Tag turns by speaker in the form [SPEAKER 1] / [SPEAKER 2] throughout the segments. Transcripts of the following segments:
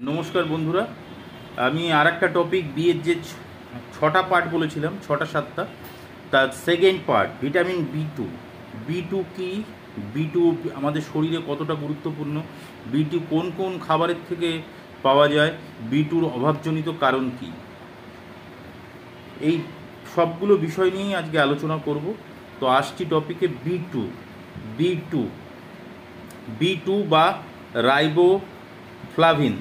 [SPEAKER 1] নমস্কার বন্ধুরা, আমি আর একটা টপিক বিয়ের যে ছটা পার্ট বলেছিলাম, ছটা সাতটা, তার second part vitamin B two. B two কি, বি টু আমাদের শরীরে কতটা গুরুত্বপূর্ণ, বি টু কোন কোন খাবারের থেকে পাওয়া যায়, বি টুর অভাবজনিত কারণ কি, এই সবগুলো বিষয় নিয়েই আজকে আলোচনা করব। তো আসছি টপিকে B two. B two B two বা রাইবোফ্লাভিন।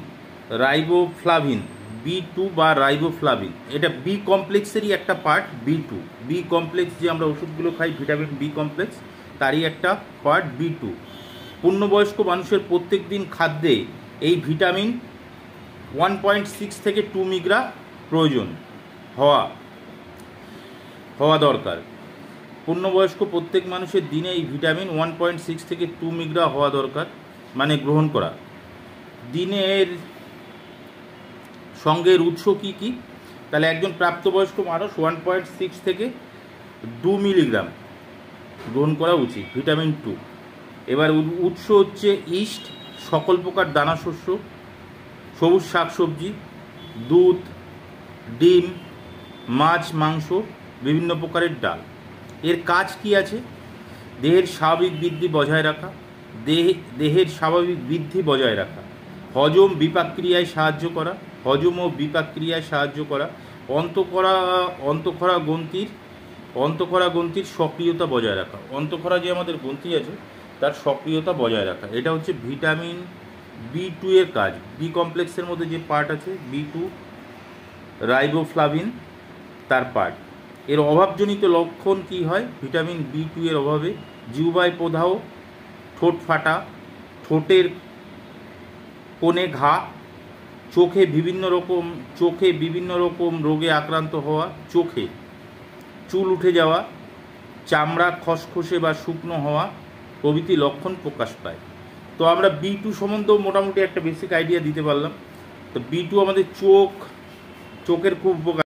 [SPEAKER 1] রাইবোফ্লাভিন বি টু বা রাইবোফ্লাভিন, এটা বি কমপ্লেক্সেরই একটা part. B two, B complex যে আমরা ওষুধগুলো খাই, ভিটামিন বি কমপ্লেক্স, তারই একটা পার্ট বি টু। পূর্ণবয়স্ক মানুষের প্রত্যেক দিন খাদ্যে এই ভিটামিন 1.6 থেকে 2 মিগ্রা প্রয়োজন হওয়া হওয়া দরকার। পূর্ণবয়স্ক প্রত্যেক মানুষের দিনে এই ভিটামিন 1.6 থেকে 2 মিগ্রা হওয়া দরকার, মানে গ্রহণ করা। দিনের সঙ্গের উৎস কি কি? তাহলে একজন প্রাপ্তবয়স্ক মানুষ 1.6 থেকে 2 মিলিগ্রাম গ্রহণ করা উচিত ভিটামিন 2। এবার উৎস হচ্ছে ইস্ট, সকল প্রকার দানা শস্য, সবুজ শাকসবজি, দুধ, ডিম, মাছ, মাংস, বিভিন্ন প্রকারের ডাল। এর কাজ কি আছে? দেহের স্বাভাবিক বৃদ্ধি বজায় রাখা, দেহের স্বাভাবিক বৃদ্ধি বজায় রাখা, হজম বিপাকক্রিয়ায় সাহায্য করা, হজম ও বিপাকক্রিয়ায় সাহায্য করা, অন্তঃক্ষরা গ্রন্থির সক্রিয়তা বজায় রাখা। অন্তঃক্ষরা যে আমাদের গ্রন্থি আছে তার সক্রিয়তা বজায় রাখা, এটা হচ্ছে ভিটামিন বি টু এর কাজ। বি কমপ্লেক্সের মধ্যে যে পার্ট আছে বি টু, রাইবোফ্লাভিন তার পার্ট। এর অভাবজনিত লক্ষণ কি হয়? ভিটামিন বি টু এর অভাবে জিহ্বায় প্রদাহ, ঠোঁট ফাটা, ঠোঁটের কোণে ঘা, চোখে বিভিন্ন রকম রোগে আক্রান্ত হওয়া, চোখে চুল উঠে যাওয়া, চামড়া খসখসে বা শুকনো হওয়া প্রভৃতি লক্ষণ প্রকাশ পায়। তো আমরা বি টু সম্বন্ধেও মোটামুটি একটা বেসিক আইডিয়া দিতে পারলাম। তো বি টু আমাদের চোখের খুব উপকার।